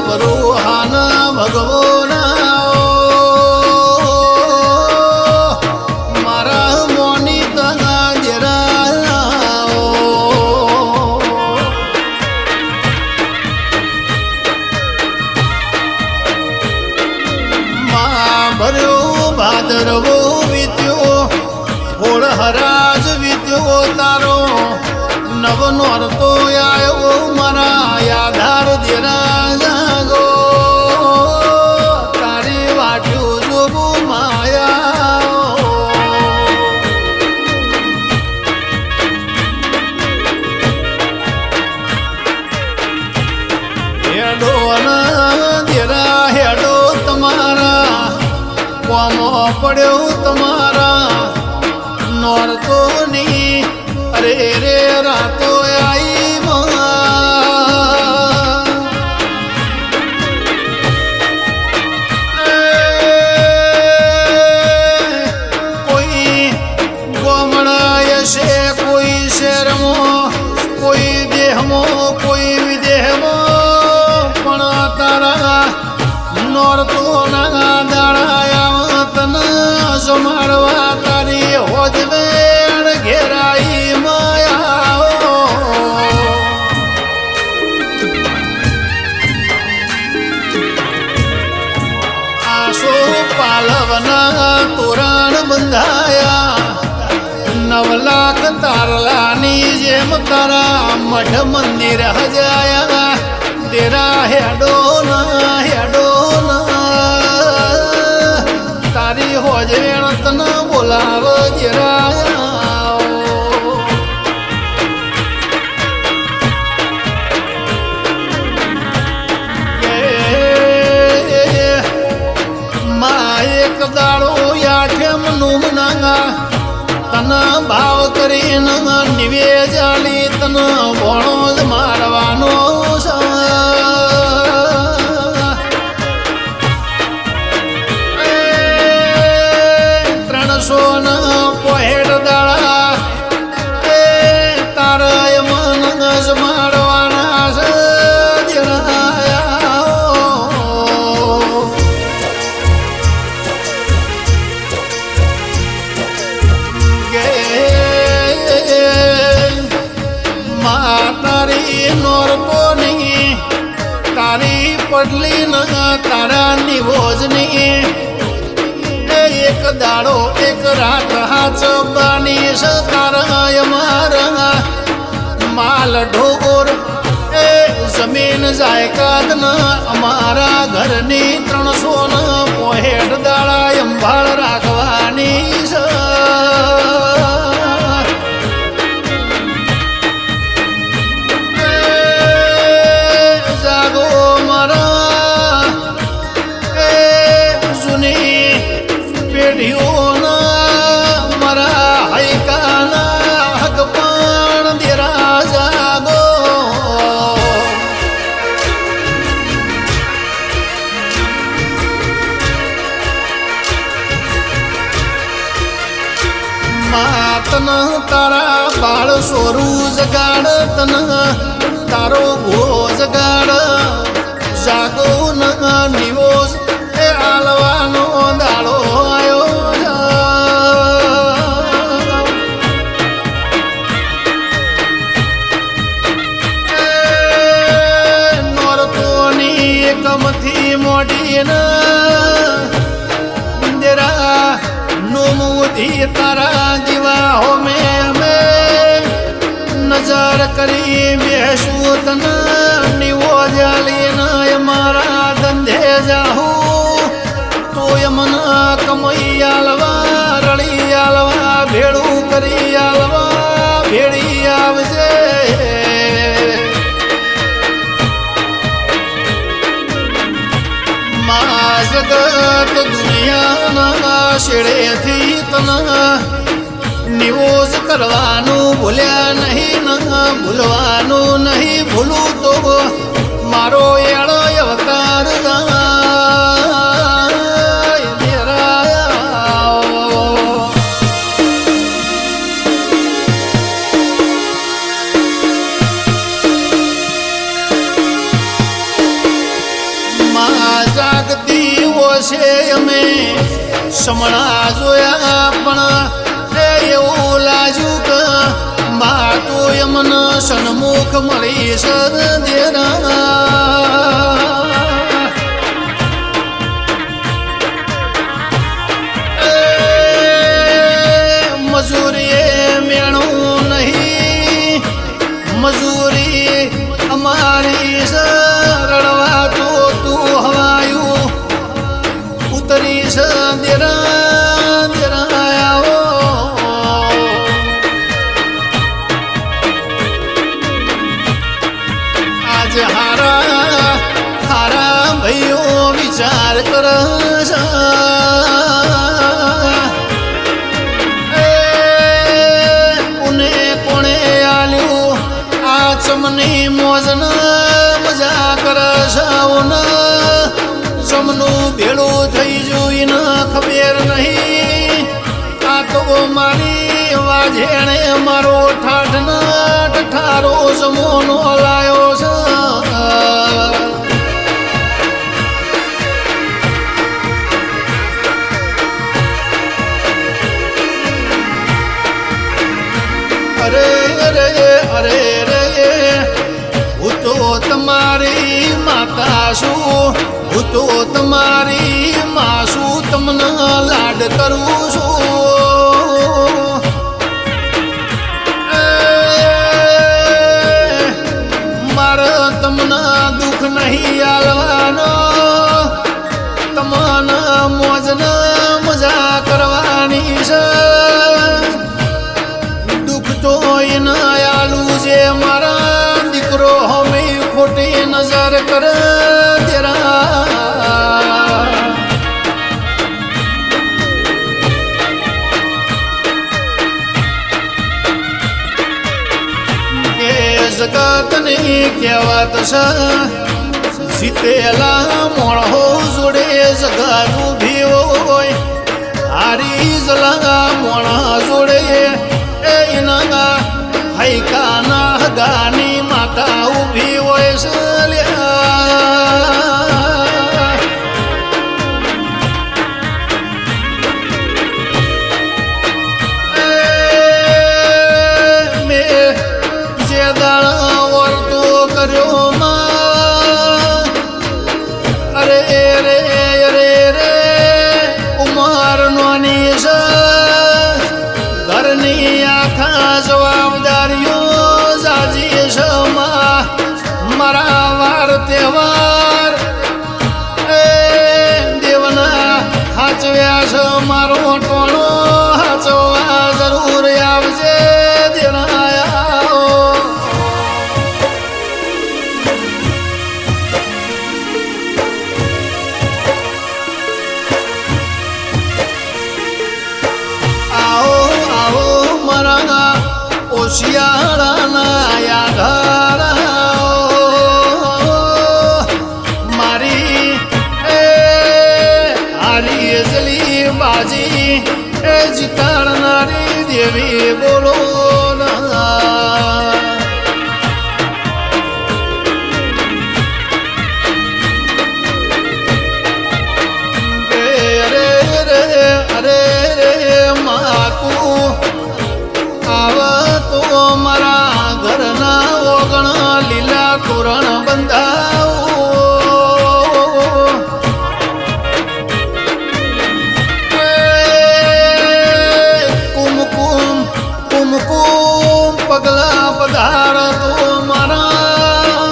ભરુહાન ભગવાન મારા મોની તના દેરા માં ભર્યો ભાદરવો વીત્યો હોળ હરાજ વીત્યો તારો નવનો અર્તો આવ્યો મારા યાધાર દેરા જાગો તારી વાટ્યું જોવું માયા હેડો દેરા હેડો તમારા કોમો પડ્યો તમારા નોરતો નહીં અરે રે રાતો આઈ કોઈ ગોમણાય છે કોઈ શહેરમાં કોઈ દેહમાં કોઈ વિદેહમાં પણ તારા નોરતો ના દાડાયા તને જમાડવા તારી હોજવે ઘેરાઈ આસો પાલવના તોરણ બંધાયા 9 લાખ તારલાની જેમ તારા મઢ મંદિર હજાયા તેરા હેડો ના તારી હોજવેણ તને બોલાવ ઘેરાયા એક દાડો યાઠેમ નું મનાંગા તના ભાવ કરીને નિવેજાલી તને ભણો જ મારવાનો છે 360 દાડા તારા મન જ મારવાના છે તારી નોરતો નહીં તારી પડલી ન તારા નિવોજ નહીં એક દાડો એક રાત હાચ બાની છે તારા મારા માલ ઢોર એ જમીન જાયકાત ન અમારા ઘરની 360 દાડા અંભાળ રાખવાની છે તન તારા બાળ સોરું જગાડ તન તારો ભૂવો જગાડ જાગો ન નિવોસ એ આલવાનો દાડો આવ્યો નોરતોની એકમથી મોઢી દેરા નોમુથી તારા જીવા હો મેં નજર કરી બેસું તને નિવો જાલી મારા ધંધે જાહું તોય મન કમઈ આલવા રળી આલવા ભેળું કરી આલવા ભેળી આવજે મા જગત દુનિયાના શેડેથી તના નિવોજ કરવાનું ભૂલ્યા નહીં ભૂલવાનું નહીં ભૂલું તો મારો એળો અવતાર જાગતી ઓછે અમે સમણા જોયા પણ એવું લાગ્યું કે મા તો એમને સન્મુખ મળી સદેરા મજૂરીએ મેણું નહીં મજૂરી અમારી રડવા તો તું હવાયું ઉતરી દેરા દેરાયાઓ આજ હારા હારા ભાઈઓ વિચાર કર ચમની મોજન મજા કરશાઓન ચમનું ભેળું થઈ જોઈને ખબર નહીં આ તો મારી વાજેણે મારો ઠાઠના ઠારો સમોનો લાયો છે અરે અરે અરે રે હું તો તમારી માતા છું હું તો તમારી માં છું તમને લાડ કરું છું મારે તમને દુઃખ નહીં આલવાનો તમને મોજને મજા કરવાની છે જે મારા દીકરો હમે ખોટી નજર કર દેરા એ જગતની કહેવત છે જીતેલા મોણો જોડે જગત ઉભી હોય હારી જલા મોણા જોડે એના હૈકાના ગાની માતા ઊભી હોય મેં જે દાણા વર્તો કર્યો માં અરે રે અરે રે ઉમર નોની છે ઘરની આખા જવાબદારીઓ જાજી છે મારા વાર તહેવાર દેવના હાચવ્યા છે મારો ટોણો હાચવા જરૂર આવજે દેનાયા આવો આવો મારા ઓશિયાળાના યાધારા મારી હારી જલી બાજી જીતાડનારી દેવી બોલો મારા ઘરના ઓગણ લીલા તોરણ બંધાવો કુમકુમ કુમકુમ પગલા પધાર તો મારા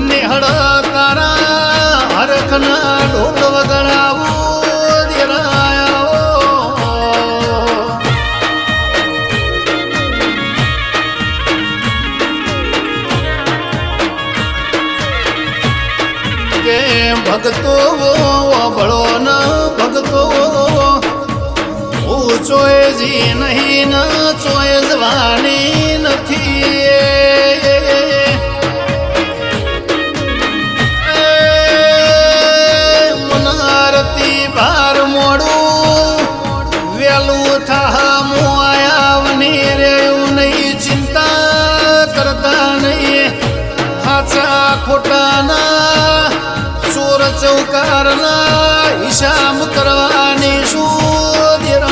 નેહળ તારા હરખના ઢોલ વગડાવો ભગતો ભળો ન ભગતો ચોય જી નહીં ન ચોય જવાની નથી મનારતી ભાર મોડું વેલું થા મોયાવની રે નહીં ચિંતા કરતા નહીં હાચા ખોટાના ચૌકારના હિસાબ કરવાની સુધીરા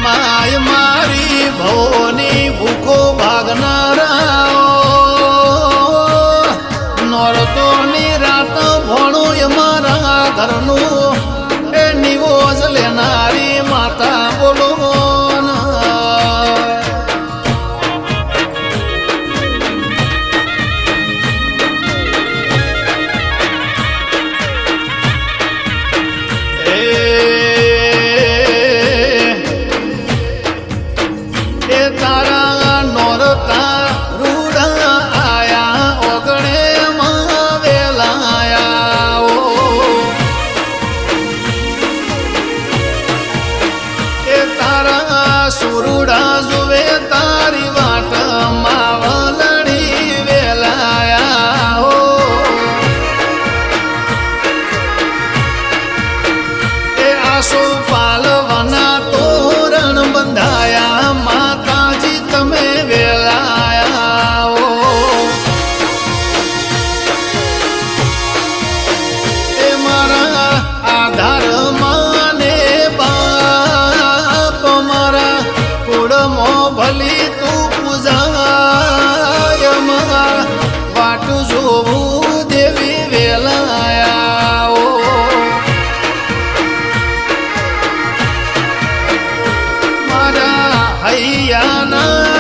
માય મારી ભવોની ભૂખો ભાગનારા નોરતો ની રાત ભણું મારા ઘરનું એ નિવોજ લેનારી માતા બોલો તારા નોરતા રૂડા આયા ઓગણે માં વેલાયા એ તારા સુરુડા જુએ તારી વાટ માવલડી વેલાયા એ આસો પાલવના તોરણ બંધાયા માતાજી તમે વેલાયા એ મારા આધાર માને બાપ મારા કુળમો ભલી તું પૂજાય મારા વાટું જોવું દેવી વેલાયા મારા હૈયાના